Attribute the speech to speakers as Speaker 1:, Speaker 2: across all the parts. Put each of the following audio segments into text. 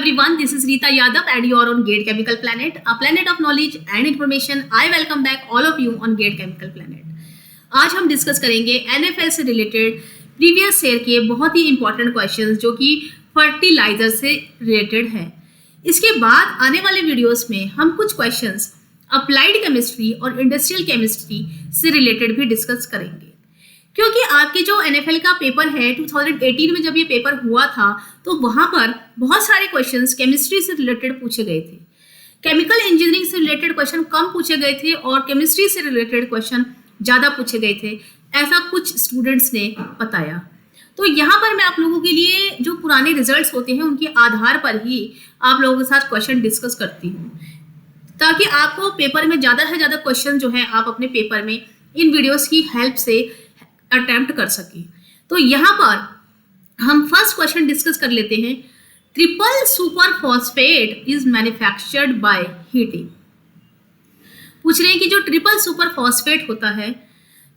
Speaker 1: everyone, this is Rita Yadav and you are on GATE Chemical Planet, a planet of knowledge and information. I welcome back all of you on GATE Chemical Planet. आज हम discuss करेंगे NFL से related previous year के बहुत ही important questions जो कि fertiliser से related है। इसके बाद आने वाले वीडियोस में हम कुछ क्वेश्चंस अप्लाइड केमिस्ट्री और इंडस्ट्रियल केमिस्ट्री से रिलेटेड भी डिस्कस करेंगे, क्योंकि आपके जो NFL का पेपर है 2018 में जब ये पेपर हुआ था तो वहाँ पर बहुत सारे क्वेश्चंस केमिस्ट्री से रिलेटेड पूछे गए थे। केमिकल इंजीनियरिंग से रिलेटेड क्वेश्चन कम पूछे गए थे और केमिस्ट्री से रिलेटेड क्वेश्चन ज़्यादा पूछे गए थे, ऐसा कुछ स्टूडेंट्स ने बताया। तो यहाँ पर मैं आप लोगों के लिए जो पुराने रिजल्ट्स होते हैं उनके आधार पर ही आप लोगों के साथ क्वेश्चन डिस्कस करती हूँ, ताकि आपको पेपर में ज़्यादा से ज़्यादा क्वेश्चन जो है आप अपने पेपर में इन वीडियोस की हेल्प से अटेम्प्ट कर सकें। तो यहाँ पर हम फर्स्ट क्वेश्चन डिस्कस कर लेते हैं। Triple super phosphate is manufactured by heating. पूछ रहे हैं कि जो ट्रिपल सुपर फॉस्फेट होता है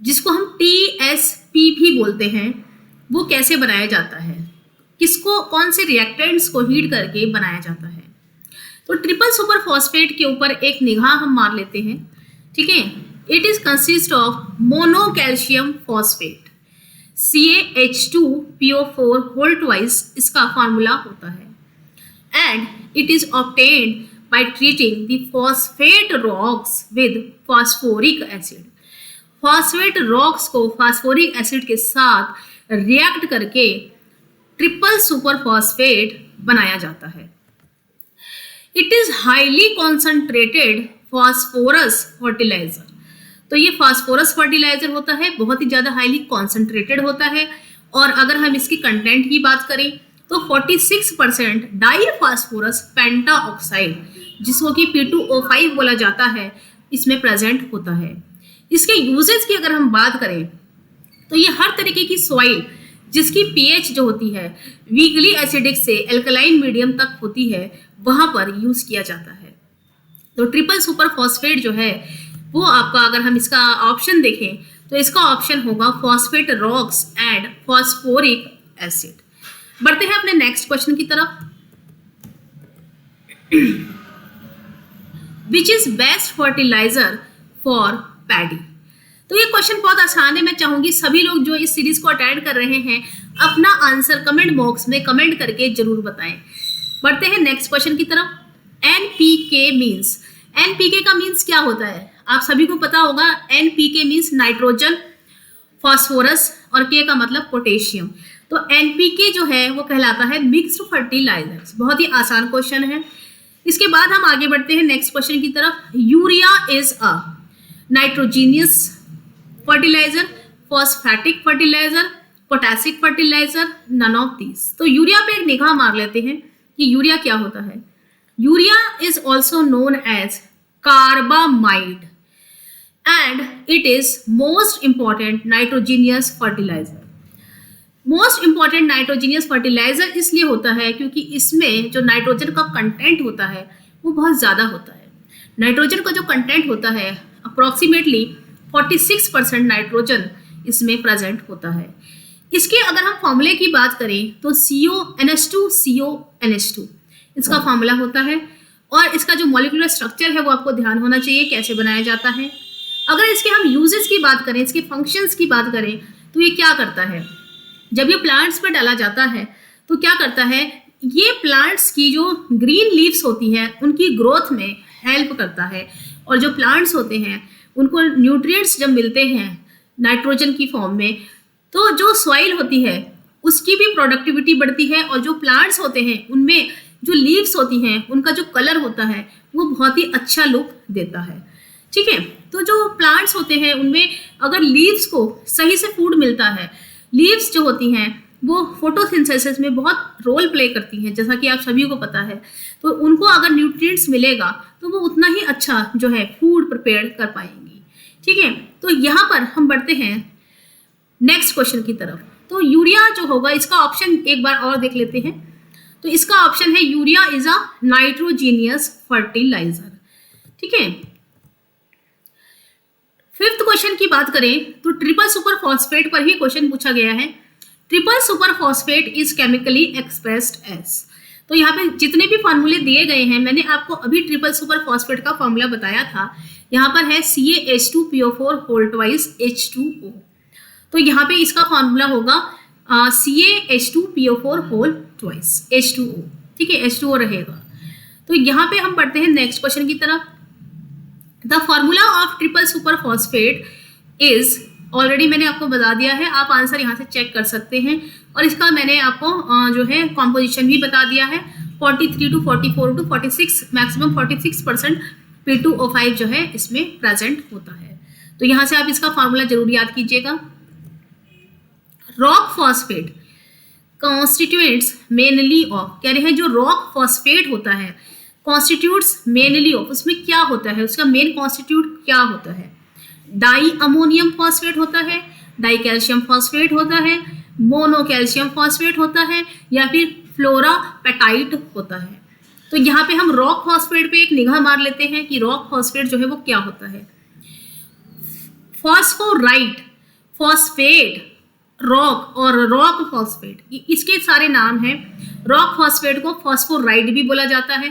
Speaker 1: जिसको हम TSP भी बोलते हैं, वो कैसे बनाया जाता है, किसको कौन से रिएक्टेंट्स को हीट करके बनाया जाता है। तो ट्रिपल सुपर फॉस्फेट के ऊपर एक निगाह हम मार लेते हैं, ठीक है। It is consist of mono calcium phosphate CaH2PO4 whole twice, इसका फार्मूला होता है। And it is obtained by treating the phosphate rocks with phosphoric acid। phosphate rocks को phosphoric acid के साथ रिएक्ट करके ट्रिपल सुपर फॉस्फेट बनाया जाता है। It is highly concentrated phosphorus fertiliser. तो ये फास्फोरस फर्टिलाइजर होता है, बहुत ही ज़्यादा हाईली कॉन्सेंट्रेटेड होता है। और अगर हम इसकी कंटेंट की बात करें तो 46% डाईफॉस्फोरस पेंटाऑक्साइड, जिसको कि P2O5 बोला जाता है, इसमें प्रेजेंट होता है। इसके यूजेस की अगर हम बात करें तो ये हर तरीके की सॉइल जिसकी pH जो होती है वीकली एसिडिक से एल्कलाइन मीडियम तक होती है, वहाँ पर यूज़ किया जाता है। तो ट्रिपल सुपर फॉस्फेट जो है वो आपका, अगर हम इसका ऑप्शन देखें तो इसका ऑप्शन होगा phosphate rocks and phosphoric acid. बढ़ते हैं अपने नेक्स्ट क्वेश्चन की तरफ। Which is best fertiliser for paddy. तो ये क्वेश्चन बहुत आसान है। मैं चाहूंगी सभी लोग जो इस सीरीज को अटेंड कर रहे हैं अपना आंसर कमेंट बॉक्स में कमेंट करके जरूर बताएं। बढ़ते हैं नेक्स्ट क्वेश्चन की तरफ। NPK मीन्स, NPK का मीन्स क्या होता है आप सभी को पता होगा। NPK मीन्स नाइट्रोजन, फॉस्फोरस और K का मतलब पोटेशियम। तो NPK जो है वो कहलाता है मिक्स्ड फर्टिलाइजर्स। बहुत ही आसान क्वेश्चन है। इसके बाद हम आगे बढ़ते हैं नेक्स्ट क्वेश्चन की तरफ। Urea is a nitrogenous fertiliser, phosphatic fertiliser, potassic fertiliser, none of these. तो यूरिया पे एक निगाह मार लेते हैं कि यूरिया क्या होता है। Urea is also known as carbamide and it is most important nitrogenous fertiliser. Most important nitrogenous fertiliser इसलिए होता है क्योंकि इसमें जो नाइट्रोजन का कंटेंट होता है वो बहुत ज़्यादा होता है। नाइट्रोजन का जो कंटेंट होता है अप्रॉक्सीमेटली 46% नाइट्रोजन इसमें प्रेजेंट होता है। इसके अगर हम फॉर्मूले की बात करें तो CONH2 इसका फार्मूला होता है। और इसका जो मॉलिक्यूलर स्ट्रक्चर है वो आपको ध्यान होना चाहिए कैसे बनाया जाता है। अगर इसके हम यूजेस की बात करें, इसके फंक्शंस की बात करें तो ये क्या करता है, जब ये प्लांट्स पर डाला जाता है तो क्या करता है, ये प्लांट्स की जो ग्रीन लीव्स होती हैं उनकी ग्रोथ में हेल्प करता है। और जो प्लांट्स होते हैं उनको न्यूट्रिएंट्स जब मिलते हैं नाइट्रोजन की फॉर्म में, तो जो सॉइल होती है उसकी भी प्रोडक्टिविटी बढ़ती है। और जो प्लांट्स होते हैं उनमें जो लीव्स होती हैं उनका जो कलर होता है वो बहुत ही अच्छा लुक देता है, ठीक है। तो जो प्लांट्स होते हैं उनमें अगर लीव्स को सही से फूड मिलता है, लीव्स जो होती हैं वो फोटोसिंथेसिस में बहुत रोल प्ले करती हैं, जैसा कि आप सभी को पता है। तो उनको अगर न्यूट्रिएंट्स मिलेगा तो वो उतना ही अच्छा जो है फूड प्रिपेयर कर पाएंगी, ठीक है। तो यहाँ पर हम बढ़ते हैं नेक्स्ट क्वेश्चन की तरफ। तो यूरिया जो होगा इसका ऑप्शन एक बार और देख लेते हैं। तो इसका ऑप्शन है urea is a nitrogenous fertiliser, ठीक है। फिफ्थ क्वेश्चन की बात करें तो ट्रिपल सुपर फॉस्फेट पर ही क्वेश्चन पूछा गया है। Triple super phosphate is chemically expressed as. तो यहाँ पे जितने भी फार्मूले दिए गए हैं, मैंने आपको अभी ट्रिपल सुपर फॉस्फेट का फार्मूला बताया था। यहाँ पर है CaH2PO4 होल ट्वाइस H2O। तो यहाँ पे इसका फार्मूला होगा CaH2PO4 होल ट्वाइस H2O। ठीक है, H2O रहेगा। तो यहाँ पे हम पढ़ते हैं नेक्स्ट क्वेश्चन की तरफ। The formula of triple super phosphate is, already मैंने आपको बता दिया है, आप आंसर यहाँ से चेक कर सकते हैं। और इसका मैंने आपको जो है कॉम्पोजिशन भी बता दिया है। 43 to 44 to 46, मैक्सिमम 46% P2O5 जो है इसमें प्रेजेंट होता है। तो यहाँ से आप इसका फार्मूला जरूर याद कीजिएगा। Rock phosphate constituents mainly of, कह रहे हैं जो रॉक फॉस्फेट होता है कॉन्स्टिट्यूट्स मेनली ऑफ, उसमें क्या होता है, उसका मेन कॉन्स्टिट्यूट क्या होता है? डाई अमोनियम फॉस्फेट होता है, डाई कैल्शियम फॉस्फेट होता है, मोनो कैल्शियम फॉस्फेट होता है, या फिर फ्लोरापेटाइट होता है। तो यहाँ पे हम रॉक फॉस्फेट पे एक निगाह मार लेते हैं कि रॉक फॉस्फेट जो है वो क्या होता है। फॉस्फोराइट, फॉस्फेट, रॉक और रॉक फॉस्फेट, इसके सारे नाम हैं। रॉक फॉस्फेट को फॉस्फोराइट भी बोला जाता है,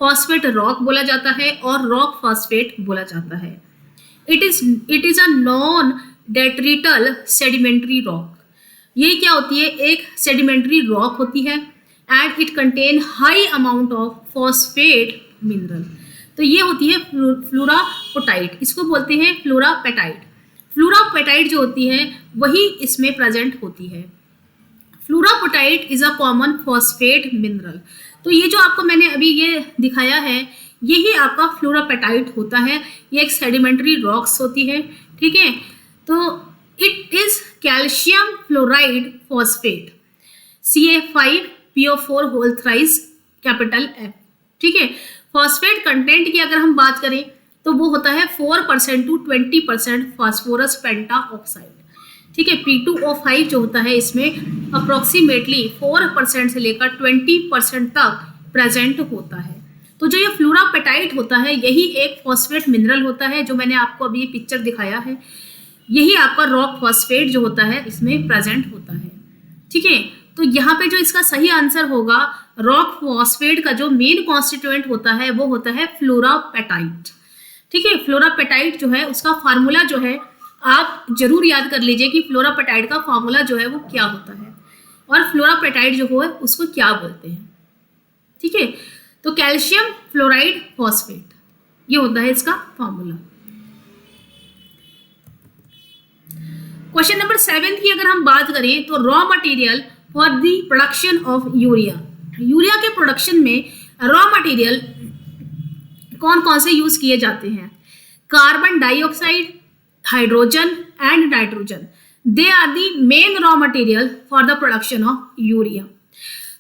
Speaker 1: फॉस्फेट रॉक बोला जाता है और रॉक फॉस्फेट बोला जाता है। It is a non detrital sedimentary rock. ये क्या होती है? एक सेडिमेंट्री रॉक होती है and it contain high amount of phosphate mineral. तो ये होती है फ्लोरापेटाइट, इसको बोलते हैं फ्लोरापेटाइट। फ्लोरापेटाइट जो होती है वही इसमें प्रेजेंट होती है। Fluorapatite is a common phosphate mineral. तो ये जो आपको मैंने अभी ये दिखाया है, यही आपका फ्लोरापेटाइट होता है। ये एक सेडिमेंट्री रॉक्स होती है। ठीक है, तो it is calcium fluoride phosphate Ca5PO4 whole thrice capital F। ठीक है, फॉस्फेट कंटेंट की अगर हम बात करें तो वो होता है 4% to 20% फास्फोरस पेंटा ऑक्साइड। ठीक है, P2O5 जो होता है इसमें अप्रोक्सीमेटली 4% से लेकर 20% तक प्रेजेंट होता है। तो जो ये फ्लोरापेटाइट होता है यही एक फॉस्फेट मिनरल होता है, जो मैंने आपको अभी ये पिक्चर दिखाया है। यही आपका रॉक फॉस्फेट जो होता है इसमें प्रेजेंट होता है। ठीक है, तो यहाँ पे जो इसका सही आंसर होगा, रॉक फॉस्फेट का जो मेन कॉन्स्टिट्यूएंट होता है वो होता है फ्लोरापेटाइट। ठीक है, फ्लोरापेटाइट जो है उसका फार्मूला जो है आप जरूर याद कर लीजिए कि फ्लोरापेटाइट का फार्मूला जो है वो क्या होता है और फ्लोरापेटाइट जो है उसको क्या बोलते हैं। ठीक है, तो कैल्शियम फ्लोराइड फॉस्फेट ये होता है इसका फार्मूला। क्वेश्चन नंबर 7 की अगर हम बात करें तो raw material for the production of urea. Urea के प्रोडक्शन में रॉ मटेरियल कौन कौन से यूज किए जाते हैं? Carbon dioxide, hydrogen and nitrogen, they are the main raw material for the production of urea.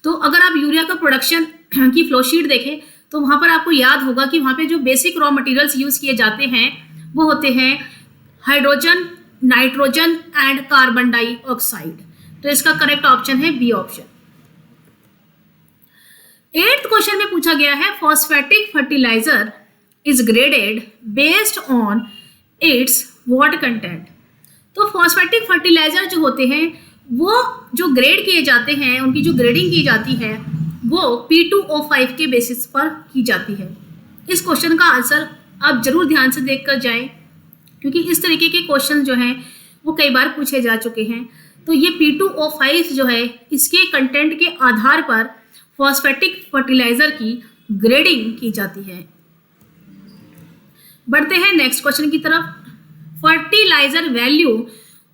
Speaker 1: तो अगर आप यूरिया का प्रोडक्शन की फ्लोशीट देखें तो वहां पर आपको याद होगा कि वहां पे जो बेसिक रॉ मटेरियल्स यूज किए जाते हैं वो होते हैं hydrogen, nitrogen and carbon dioxide. तो इसका करेक्ट ऑप्शन है बी ऑप्शन। 8th क्वेश्चन में पूछा गया है phosphatic fertiliser is graded based on its what content. तो फॉस्फेटिक फर्टिलाइजर जो होते हैं वो जो ग्रेड किए जाते हैं, उनकी जो ग्रेडिंग की जाती है वो P2O5 के बेसिस पर की जाती है। इस क्वेश्चन का आंसर आप जरूर ध्यान से देख कर जाएं, क्योंकि इस तरीके के क्वेश्चन जो हैं वो कई बार पूछे जा चुके हैं। तो ये P2O5 जो है इसके कंटेंट के आधार पर फॉस्फेटिक फर्टिलाइजर की ग्रेडिंग की जाती है। बढ़ते हैं नेक्स्ट क्वेश्चन की तरफ। Fertiliser value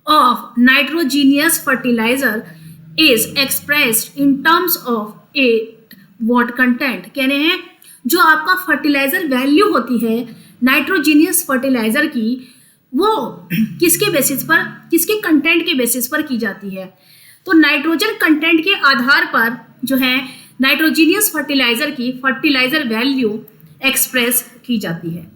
Speaker 1: of nitrogenous fertiliser is expressed in terms of it what content. कह रहे हैं जो आपका फर्टिलाइजर वैल्यू होती है नाइट्रोजीनियस फर्टिलाइजर की, वो किसके बेसिस पर, किसके कंटेंट के बेसिस पर की जाती है? तो नाइट्रोजन कंटेंट के आधार पर जो है नाइट्रोजीनियस फर्टिलाइजर की फर्टिलाइजर वैल्यू एक्सप्रेस की जाती है।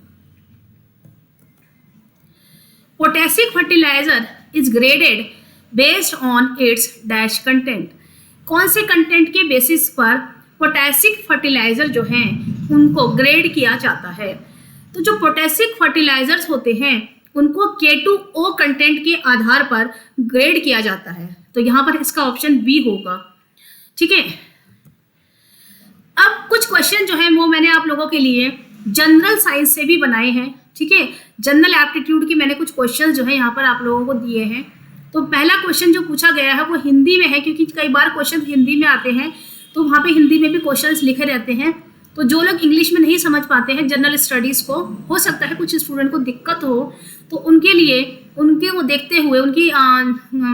Speaker 1: Potassic fertiliser is graded based on its dash content. कौन से कंटेंट के बेसिस पर पोटेशिक फर्टिलाइजर जो हैं उनको ग्रेड किया जाता है? तो जो पोटेशिक फर्टिलाइजर्स होते हैं उनको K2O कंटेंट के आधार पर ग्रेड किया जाता है। तो यहाँ पर इसका ऑप्शन बी होगा। ठीक है, क्वेश्चन जो है वो मैंने आप लोगों के लिए जनरल साइंस से भी बनाए हैं, ठीक है। जनरल एप्टीट्यूड की मैंने कुछ क्वेश्चन जो है यहाँ पर आप लोगों को दिए हैं। तो पहला क्वेश्चन जो पूछा गया है वो हिंदी में है, क्योंकि कई बार क्वेश्चन हिंदी में आते हैं तो वहाँ पे हिंदी में भी क्वेश्चंस लिखे रहते हैं। तो जो लोग इंग्लिश में नहीं समझ पाते हैं जनरल स्टडीज़ को, हो सकता है कुछ स्टूडेंट को दिक्कत हो, तो उनके लिए उनके को देखते हुए, उनकी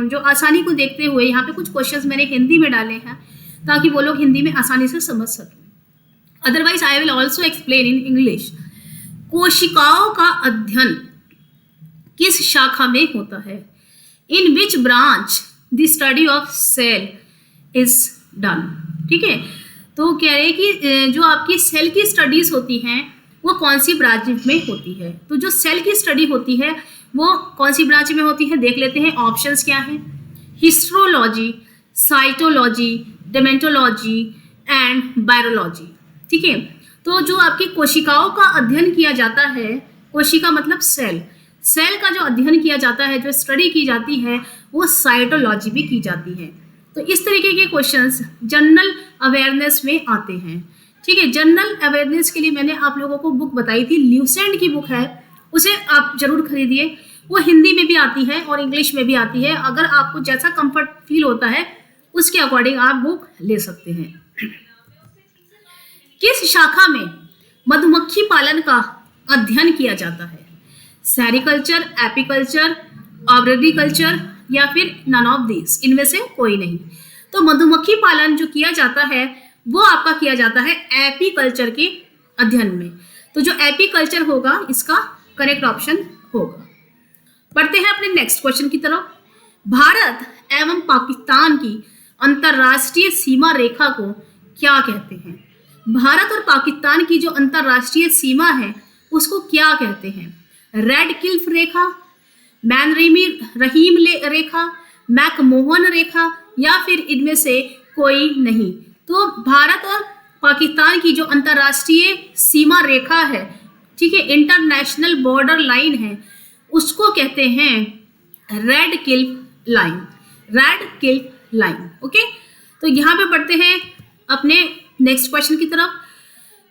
Speaker 1: जो आसानी को देखते हुए यहाँ पे कुछ क्वेश्चंस मैंने हिंदी में डाले हैं ताकि वो लोग हिंदी में आसानी से समझ सकें। Otherwise I will also explain in English. कोशिकाओं का अध्ययन किस शाखा में होता है? In which branch the study of cell is done, ठीक है। तो कह रहे हैं कि जो आपकी सेल की स्टडीज होती हैं वो कौन सी ब्रांच में होती है। तो जो सेल की स्टडी होती है वो कौन सी ब्रांच में होती है, देख लेते हैं। ऑप्शंस क्या हैं? हिस्ट्रोलॉजी, साइटोलॉजी, डेमेटोलॉजी एंड वायरोलॉजी, ठीक है। तो जो आपकी कोशिकाओं का अध्ययन किया जाता है, कोशिका मतलब सेल, सेल का जो अध्ययन किया जाता है, जो स्टडी की जाती है, वो साइटोलॉजी भी की जाती है। तो इस तरीके के क्वेश्चंस जनरल अवेयरनेस में आते हैं, ठीक है। जनरल अवेयरनेस के लिए मैंने आप लोगों को बुक बताई थी, ल्यूसेंट की बुक है, उसे आप जरूर खरीदिए। वो हिंदी में भी आती है और इंग्लिश में भी आती है। अगर आपको जैसा कंफर्ट फील होता है उसके अकॉर्डिंग आप बुक ले सकते हैं। किस शाखा में मधुमक्खी पालन का अध्ययन किया जाता है? सेरिकल्चर, एपीकल्चर, ऑब्रेडिकल्चर या फिर नन ऑफ दिस, इनमें से कोई नहीं। तो मधुमक्खी पालन जो किया जाता है वो आपका किया जाता है एपीकल्चर के अध्ययन में। तो जो एपीकल्चर होगा इसका करेक्ट ऑप्शन होगा। बढ़ते हैं अपने नेक्स्ट क्वेश्चन की तरफ। भारत एवं पाकिस्तान की अंतर्राष्ट्रीय सीमा रेखा को क्या कहते हैं? भारत और पाकिस्तान की जो अंतर्राष्ट्रीय सीमा है उसको क्या कहते हैं? रेड क्लिफ रेखा, रहीम रेखा, मैकमोहन रेखा या फिर इनमें से कोई नहीं। तो भारत और पाकिस्तान की जो अंतर्राष्ट्रीय सीमा रेखा है, ठीक है, इंटरनेशनल बॉर्डर लाइन है, उसको कहते हैं red Cliff line, red Cliff line. Okay, तो यहाँ पे पढ़ते हैं अपने नेक्स्ट क्वेश्चन की तरफ।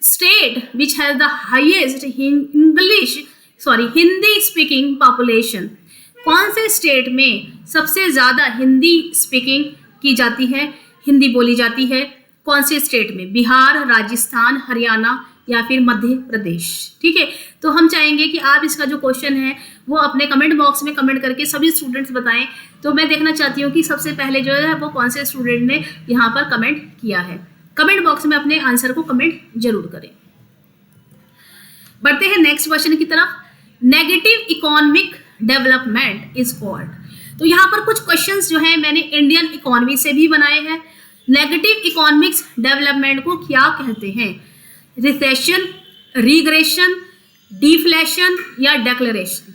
Speaker 1: State which has the highest Hindi speaking population, कौन से स्टेट में सबसे ज़्यादा हिंदी स्पीकिंग की जाती है, हिंदी बोली जाती है? कौन से स्टेट में? बिहार, राजस्थान, हरियाणा या फिर मध्य प्रदेश, ठीक है। तो हम चाहेंगे कि आप इसका जो क्वेश्चन है वो अपने कमेंट बॉक्स में कमेंट करके सभी स्टूडेंट्स बताएं। तो मैं देखना चाहती हूँ कि सबसे पहले जो है वो कौन से स्टूडेंट ने यहाँ पर कमेंट किया है। कमेंट बॉक्स में अपने आंसर को कमेंट जरूर करें। बढ़ते हैं नेक्स्ट क्वेश्चन की तरफ। Negative economic development is called. तो यहाँ पर कुछ क्वेश्चंस जो है मैंने इंडियन इकोनॉमी से भी बनाए हैं। नेगेटिव इकोनॉमिक्स डेवलपमेंट को क्या कहते हैं? रिसेशन, रिग्रेशन, डिफ्लेशन या डेक्लेरेशन।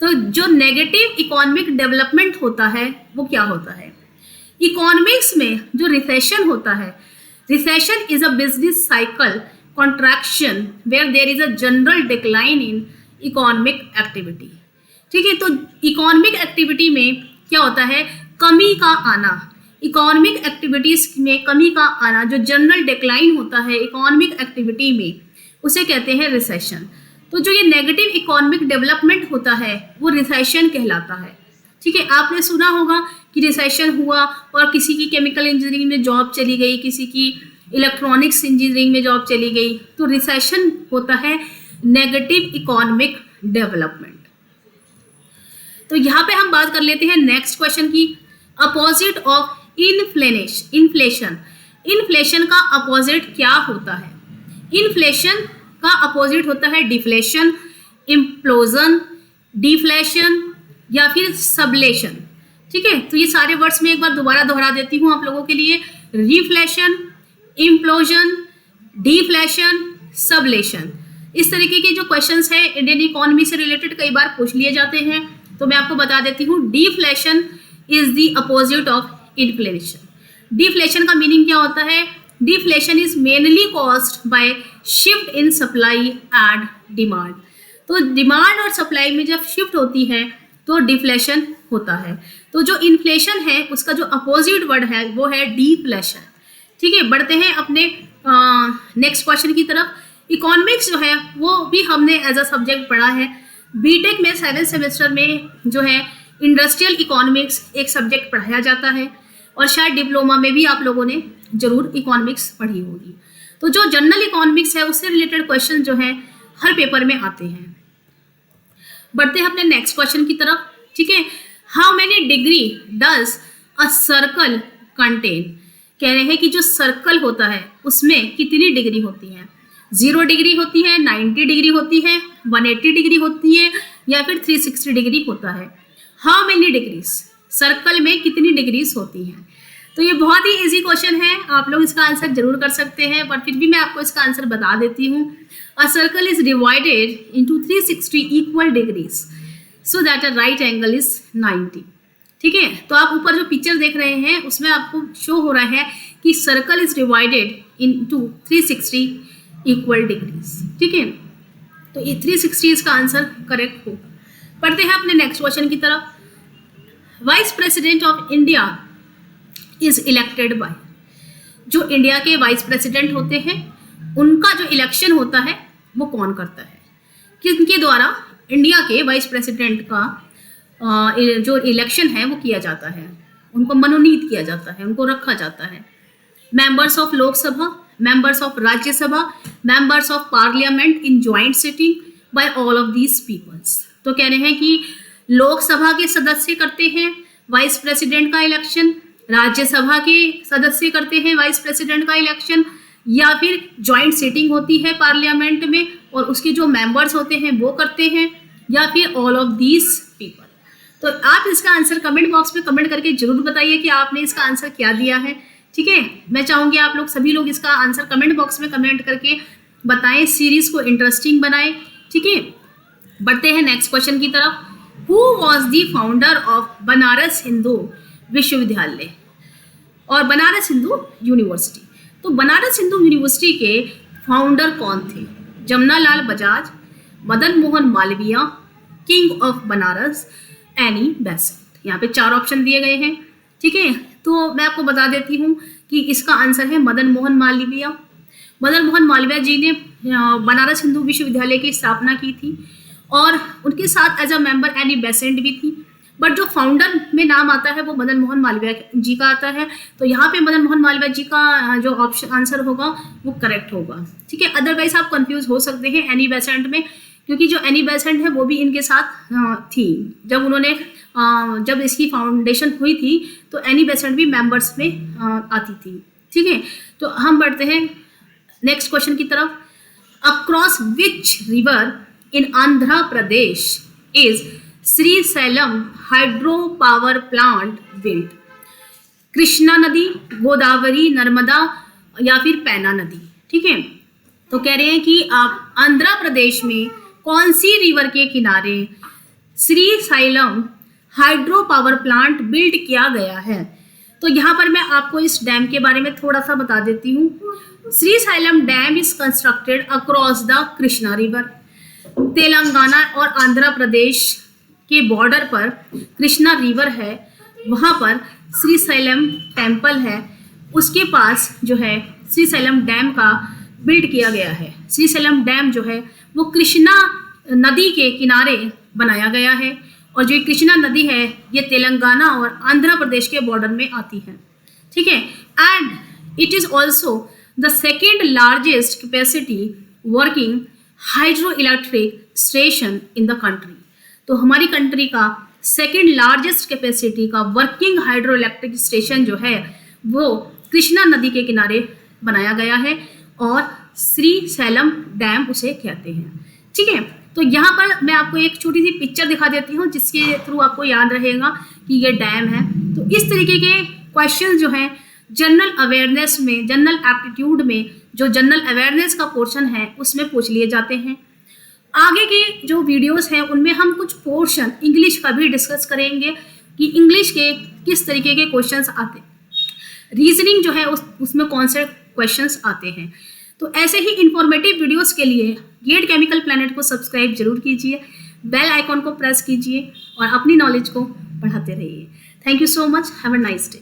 Speaker 1: तो जो नेगेटिव इकोनॉमिक डेवलपमेंट होता है वो क्या होता है? इकोनॉमिक्स में जो रिसेशन होता है, recession is a business cycle contraction where there is a general decline in economic activity, ठीक है। तो इकोनॉमिक एक्टिविटी में क्या होता है? कमी का आना, इकोनॉमिक एक्टिविटीज में कमी का आना, जो जनरल डिक्लाइन होता है इकोनॉमिक एक्टिविटी में, उसे कहते हैं रिसेशन। तो जो ये नेगेटिव इकोनॉमिक डेवलपमेंट होता है वो रिसेशन कहलाता है, ठीक है। आपने सुना होगा कि रिसेशन हुआ और किसी की केमिकल इंजीनियरिंग में जॉब चली गई, किसी की इलेक्ट्रॉनिक्स इंजीनियरिंग में जॉब चली गई। तो रिसेशन होता है नेगेटिव इकोनॉमिक डेवलपमेंट। तो यहाँ पे हम बात कर लेते हैं नेक्स्ट क्वेश्चन की। अपोजिट ऑफ इन्फ्लेशन, इन्फ्लेशन का अपोजिट क्या होता है? इन्फ्लेशन का अपोजिट होता है डिफ्लेशन, इम्प्लोजन, डिफ्लेशन या फिर सबलेशन, ठीक है। तो ये सारे वर्ड्स मैं एक बार दोबारा दोहरा देती हूँ आप लोगों के लिए। रिफ्लेशन, इम्प्लोजन, डिफ्लेशन, सबलेशन, इस तरीके के जो क्वेश्चंस है इंडियन इकोनॉमी से रिलेटेड कई बार पूछ लिए जाते हैं। तो मैं आपको बता देती हूँ, deflation is the opposite of inflation. Deflation का मीनिंग क्या होता है? Deflation is mainly caused by shift in supply and demand. तो डिमांड और सप्लाई में जब शिफ्ट होती है तो डिफ्लेशन होता है। तो जो इन्फ्लेशन है उसका जो अपोजिट वर्ड है वो है डिफ्लेशन, ठीक है। बढ़ते हैं अपने नेक्स्ट क्वेश्चन की तरफ। इकोनॉमिक्स जो है वो भी हमने एज अ सब्जेक्ट पढ़ा है। बीटेक में 7th सेमेस्टर में जो है इंडस्ट्रियल इकोनॉमिक्स एक सब्जेक्ट पढ़ाया जाता है, और शायद डिप्लोमा में भी आप लोगों ने जरूर इकोनॉमिक्स पढ़ी होगी। तो जो जनरल इकोनॉमिक्स है उससे रिलेटेड क्वेश्चन जो है हर पेपर में आते हैं। बढ़ते हैं अपने नेक्स्ट क्वेश्चन की तरफ, ठीक है। How many degree does a circle contain? कह रहे हैं कि जो सर्कल होता है उसमें कितनी डिग्री होती है? 0 डिग्री होती है, 90 डिग्री होती है, 180 डिग्री होती है, या फिर 360 डिग्री होता है? हाउ मेनी डिग्रीज, सर्कल में कितनी डिग्रीज होती हैं? तो ये बहुत ही इजी क्वेश्चन है, आप लोग इसका आंसर जरूर कर सकते हैं, पर फिर भी मैं आपको इसका आंसर बता देती हूँ। A circle is divided into 360 equal degrees so that a right angle is 90। ठीक है, तो आप ऊपर जो पिक्चर देख रहे हैं उसमें आपको शो हो रहा है कि circle is divided into 360 equal degrees. ठीक है, तो ये 360 इसका आंसर करेक्ट हो। पढ़ते हैं अपने नेक्स्ट क्वेश्चन की तरफ। Vice president of India is elected by? जो इंडिया के वाइस प्रेसिडेंट होते हैं उनका जो इलेक्शन होता है वो कौन करता है? किनके द्वारा इंडिया के वाइस प्रेसिडेंट का जो इलेक्शन है वो किया जाता है? उनको मनोनीत किया जाता है, उनको रखा जाता है। Members of Lok Sabha, members of Rajya Sabha, members of parliament in joint sitting by all of these peoples. तो कह रहे हैं कि लोकसभा के सदस्य करते हैं वाइस प्रेसिडेंट का इलेक्शन, राज्यसभा के सदस्य करते हैं वाइस प्रेसिडेंट का इलेक्शन, या फिर ज्वाइंट सिटिंग होती है पार्लियामेंट में और उसके जो मेंबर्स होते हैं वो करते हैं, या फिर ऑल ऑफ दीज पीपल। तो आप इसका आंसर कमेंट बॉक्स में कमेंट करके जरूर बताइए कि आपने इसका आंसर क्या दिया है। ठीक है, मैं चाहूँगी आप लोग सभी लोग इसका आंसर कमेंट बॉक्स में कमेंट करके बताएं, सीरीज को इंटरेस्टिंग बनाएं। ठीक है, बढ़ते हैं नेक्स्ट क्वेश्चन की तरफ। Who was the founder of Banaras Hindu विश्वविद्यालय और बनारस हिंदू यूनिवर्सिटी? तो बनारस हिंदू यूनिवर्सिटी के फाउंडर कौन थे? Jamnalal Bajaj, Madan Mohan Malviya, king of Banaras, Annie Besant. यहाँ पे 4 ऑप्शन दिए गए हैं। ठीक है, तो मैं आपको बता देती हूँ कि इसका आंसर है मदन मोहन मालवीय। मदन मोहन मालवीय जी ने बनारस हिंदू विश्वविद्यालय की स्थापना की थी, और उनके साथ as a member Annie Besant भी थी, बट जो फाउंडर में नाम आता है वो मदन मोहन मालवीय जी का आता है। तो यहाँ पे मदन मोहन मालवीय जी का जो ऑप्शन आंसर होगा वो करेक्ट होगा। ठीक है, अदरवाइज आप कंफ्यूज हो सकते हैं एनी बेसेंट में, क्योंकि जो एनी बेसेंट है वो भी इनके साथ थी जब उन्होंने जब इसकी फाउंडेशन हुई थी, तो एनी बेसेंट भी मेंबर्स में आती थी। ठीक है, तो हम बढ़ते हैं नेक्स्ट क्वेश्चन की तरफ। Across which river in Andhra Pradesh is Srisailam hydro power plant built? Krishna नदी, गोदावरी, नर्मदा, या फिर पैना नदी? ठीक है, तो कह रहे हैं कि आप आंध्र प्रदेश में कौन सी रिवर के किनारे Srisailam hydro power plant build किया गया है? तो यहाँ पर मैं आपको इस डैम के बारे में थोड़ा सा बता देती हूँ। Srisailam dam is constructed across the Krishna river. Telangana और आंध्र प्रदेश के बॉर्डर पर कृष्णा रिवर है, वहाँ पर श्रीशैलम टेम्पल है, उसके पास जो है श्रीशैलम डैम का बिल्ड किया गया है। श्रीशैलम डैम जो है वो कृष्णा नदी के किनारे बनाया गया है, और जो कृष्णा नदी है ये तेलंगाना और आंध्र प्रदेश के बॉर्डर में आती है। ठीक है, and it is also the second largest capacity working hydro electric station in the country. तो हमारी कंट्री का सेकेंड लार्जेस्ट कैपेसिटी का वर्किंग हाइड्रो इलेक्ट्रिक स्टेशन जो है वो कृष्णा नदी के किनारे बनाया गया है, और श्रीशैलम डैम उसे कहते हैं। ठीक है, तो यहाँ पर मैं आपको एक छोटी सी पिक्चर दिखा देती हूँ जिसके थ्रू आपको याद रहेगा कि ये डैम है। तो इस तरीके के क्वेश्चन जो हैं जनरल अवेयरनेस में, जनरल एप्टीट्यूड में, जो जनरल अवेयरनेस का पोर्शन है उसमें पूछ लिए जाते हैं। आगे के जो वीडियोस हैं उनमें हम कुछ पोर्शन इंग्लिश का भी डिस्कस करेंगे कि इंग्लिश के किस तरीके के क्वेश्चंस आते हैं, रीजनिंग जो है उसमें कौन से क्वेश्चंस आते हैं। तो ऐसे ही इंफॉर्मेटिव वीडियोस के लिए गेट केमिकल प्लैनेट को सब्सक्राइब जरूर कीजिए, बेल आइकॉन को प्रेस कीजिए और अपनी नॉलेज को बढ़ाते रहिए। Thank you so much, have a nice day.